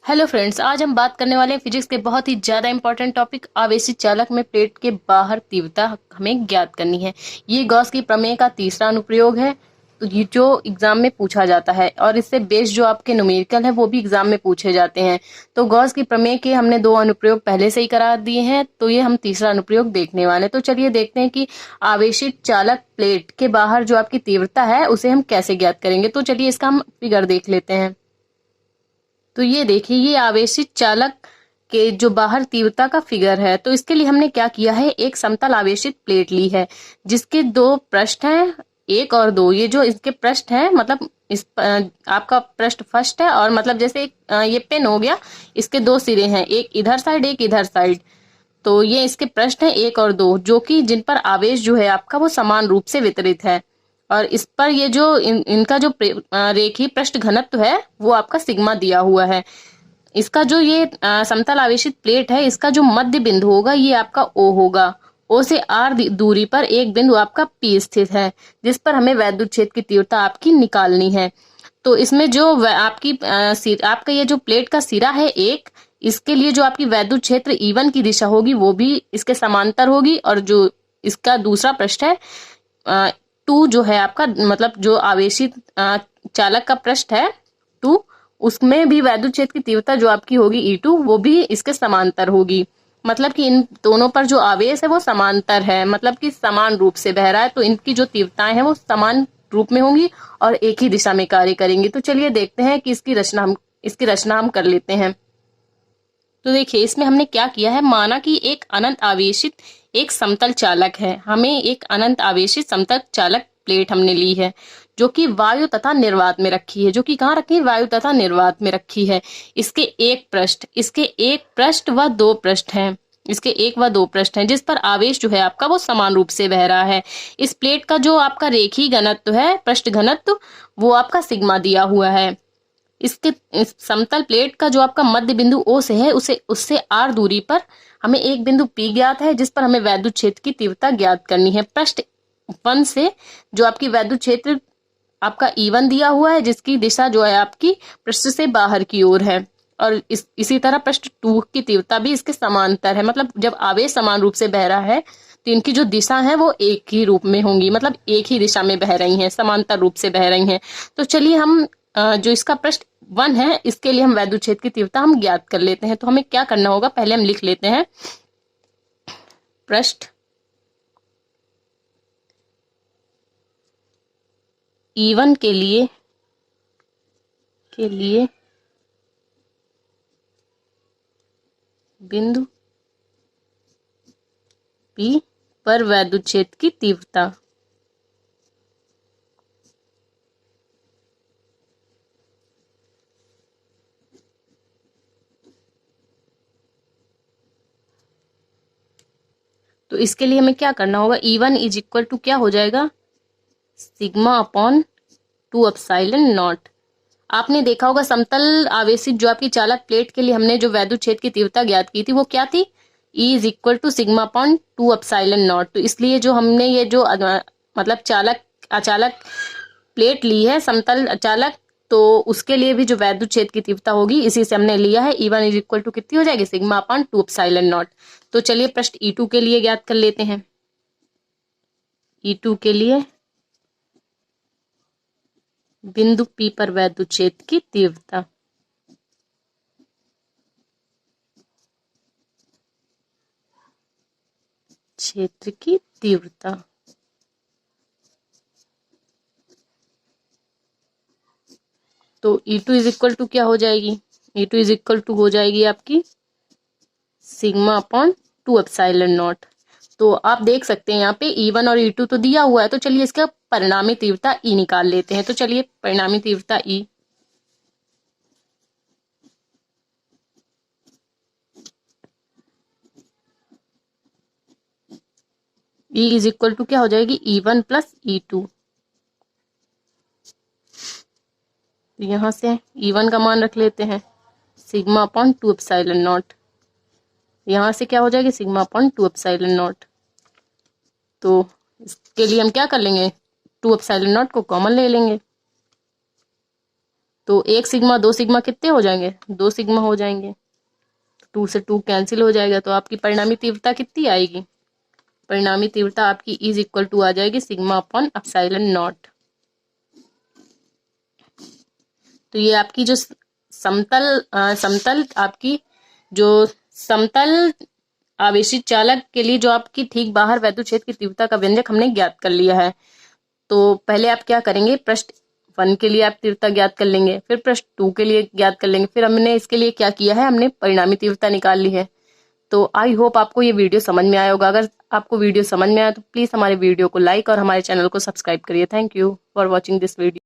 Hello friends, आज हम बात करने वाले हैं फिजिक्स के बहुत ही ज़्यादा इंपॉर्टेंट टॉपिक आवेशित चालक में प्लेट के बाहर तीव्रता हमें ज्ञात करनी है। ये गॉस की प्रमेय का तीसरा अनुप्रयोग है। तो ये जो एग्जाम में पूछा जाता है और इससे बेस्ड जो आपके न्यूमेरिकल है वो भी एग्जाम में पूछे जाते हैं। तो गॉस की प्रमेय के हमने दो अनुप्रयोग पहले से ही करा दिए हैं, तो ये हम तीसरा अनुप्रयोग देखने वाले हैं। तो चलिए देखते हैं कि आवेशित चालक प्लेट के बाहर जो आपकी तीव्रता है उसे हम कैसे ज्ञात करेंगे। तो चलिए इसका हम फिगर देख लेते हैं। तो ये देखिए, ये आवेशित चालक के जो बाहर तीव्रता का फिगर है। तो इसके लिए हमने क्या किया है, एक समतल आवेशित प्लेट ली है जिसके दो पृष्ठ हैं, एक और दो। ये जो इसके पृष्ठ हैं, मतलब आपका पृष्ठ फर्स्ट है और मतलब जैसे ये पेन हो गया, इसके दो सिरे हैं, एक इधर साइड एक इधर साइड। तो ये इसके पृष्ठ हैं एक और दो, जो कि जिन पर आवेश जो है आपका वो समान रूप से वितरित है। और इस पर ये जो इनका जो रेखीय पृष्ठ घनत्व है वो आपका सिग्मा दिया हुआ है। इसका जो ये समतल आवेशित प्लेट है, इसका जो मध्य बिंदु होगा ये आपका ओ होगा। ओ से आर दूरी पर एक बिंदु आपका पी स्थित है, जिस पर हमें वैद्युत क्षेत्र की तीव्रता आपकी निकालनी है। तो इसमें जो आपका ये जो प्लेट का सिरा है एक, इसके लिए जो आपकी वैद्युत क्षेत्र E1 की दिशा होगी वो भी इसके समांतर होगी। और जो इसका दूसरा पृष्ठ है टू, जो है आपका मतलब जो आवेशित चालक का पृष्ठ है टू, उसमें भी वैद्युत क्षेत्र की तीव्रता जो आपकी होगी E2 वो भी इसके समांतर होगी। मतलब कि इन दोनों पर जो आवेश है वो समांतर है, मतलब कि समान रूप से बह रहा है। तो इनकी जो तीव्रताएं हैं वो समान रूप में होंगी और एक ही दिशा में कार्य करेंगी। तो चलिए देखते हैं कि इसकी रचना हम कर लेते हैं। तो देखिए, इसमें हमने क्या किया है, माना कि एक अनंत आवेशित एक समतल चालक है। हमें एक अनंत आवेशित समतल चालक प्लेट हमने ली है जो कि वायु तथा निर्वात में रखी है। जो कि कहाँ रखी है, वायु तथा निर्वात में रखी है। इसके एक पृष्ठ व दो पृष्ठ हैं। इसके एक व दो पृष्ठ हैं जिस पर आवेश जो है आपका वो समान रूप से बह रहा है। इस प्लेट का जो आपका रेखीय घनत्व है, पृष्ठ घनत्व, वो आपका सिग्मा दिया हुआ है। इस समतल प्लेट का जो आपका मध्य बिंदु ओ से है, उसे उससे आर दूरी पर हमें एक बिंदु पी ज्ञात है, जिस पर हमें वैद्युत क्षेत्र की तीव्रता ज्ञात करनी है। पृष्ठ 1 से जो आपकी वैद्युत क्षेत्र आपका E1 दिया हुआ है, जिसकी दिशा जो है आपकी पृष्ठ से बाहर की ओर है। और इसी तरह पृष्ठ 2 की तीव्रता भी इसके समांतर है। मतलब जब आवेश समान रूप से बह रहा है तो इनकी जो दिशा है वो एक ही रूप में होंगी, मतलब एक ही दिशा में बह रही हैं, समांतर रूप से बह रही हैं। तो चलिए हम जो इसका पृष्ठ 1 है, इसके लिए हम वैद्युत क्षेत्र की तीव्रता हम ज्ञात कर लेते हैं। तो हमें क्या करना होगा, पहले हम लिख लेते हैं पृष्ठ E1 के लिए बिंदु P पर वैद्युत क्षेत्र की तीव्रता। तो इसके लिए हमें क्या करना होगा, E1 इज इक्वल टू क्या हो जाएगा, सिग्मा अपॉन 2 एप्सिलॉन नॉट। आपने देखा होगा समतल आवेशित जो आपकी चालक प्लेट के लिए हमने जो वैद्युत क्षेत्र की तीव्रता ज्ञात की थी वो क्या थी, E is equal to sigma upon 2 epsilon naught. तो इसलिए जो हमने ये जो मतलब अचालक प्लेट ली है, समतल अचालक, तो उसके लिए भी जो वैद्युत क्षेत्र की तीव्रता होगी इसी से हमने लिया है। E1 इज इक्वल टू कितनी हो जाएगी, सिग्मा अपॉन 2 एप्सिलॉन नॉट। तो चलिए प्रश्न E2 के लिए ज्ञात कर लेते हैं। E2 के लिए बिंदु P पर वैद्युत क्षेत्र की तीव्रता। क्षेत्र की तीव्रता तो E2 इज इक्वल टू क्या हो जाएगी, E2 इज इक्वल टू हो जाएगी आपकी सिग्मा अपॉन 2 एप्सिलॉन नॉट। तो आप देख सकते हैं यहाँ पे E1 और E2 तो दिया हुआ है। तो चलिए इसका परिणामी तीव्रता E निकाल लेते हैं। तो चलिए परिणामी तीव्रता E इज इक्वल टू क्या हो जाएगी, E1 प्लस E2। तो यहां से E1 का मान रख लेते हैं सिग्मा अपॉन 2 एप्सिलॉन नॉट। यहां से क्या हो जाएगी, सिग्मा अपॉन 2 एप्सिलॉन नॉट। तो इसके लिए हम क्या कर लेंगे, 2 एप्सिलॉन नॉट को कॉमन ले लेंगे। तो 1 सिग्मा 2 सिग्मा कितने हो जाएंगे? 2 सिग्मा हो जाएंगे। 2 से 2 कैंसिल हो जाएगा, तो आपकी परिणामी तीव्रता कितनी आएगी? परिणामी तीव्रता आपकी इज इक्वल टू आ जाएगी सिग्मा अपॉन एप्सिलॉन नॉट। तो ये आपकी जो समतल आपकी जो समतल आवेशित चालक के लिए जो आपकी ठीक बाहर वैद्युत क्षेत्र की तीव्रता का व्यंजक हमने ज्ञात कर लिया है। तो पहले आप क्या करेंगे, पृष्ठ 1 के लिए आप तीव्रता ज्ञात कर लेंगे, फिर पृष्ठ 2 के लिए ज्ञात कर लेंगे, फिर हमने इसके लिए क्या किया है, हमने परिणामी तीव्रता निकाल ली है। तो आई होप आपको ये वीडियो समझ में आया होगा। अगर आपको वीडियो समझ में आया तो प्लीज हमारे वीडियो को लाइक और हमारे चैनल को सब्सक्राइब करिए। Thank you for watching this video.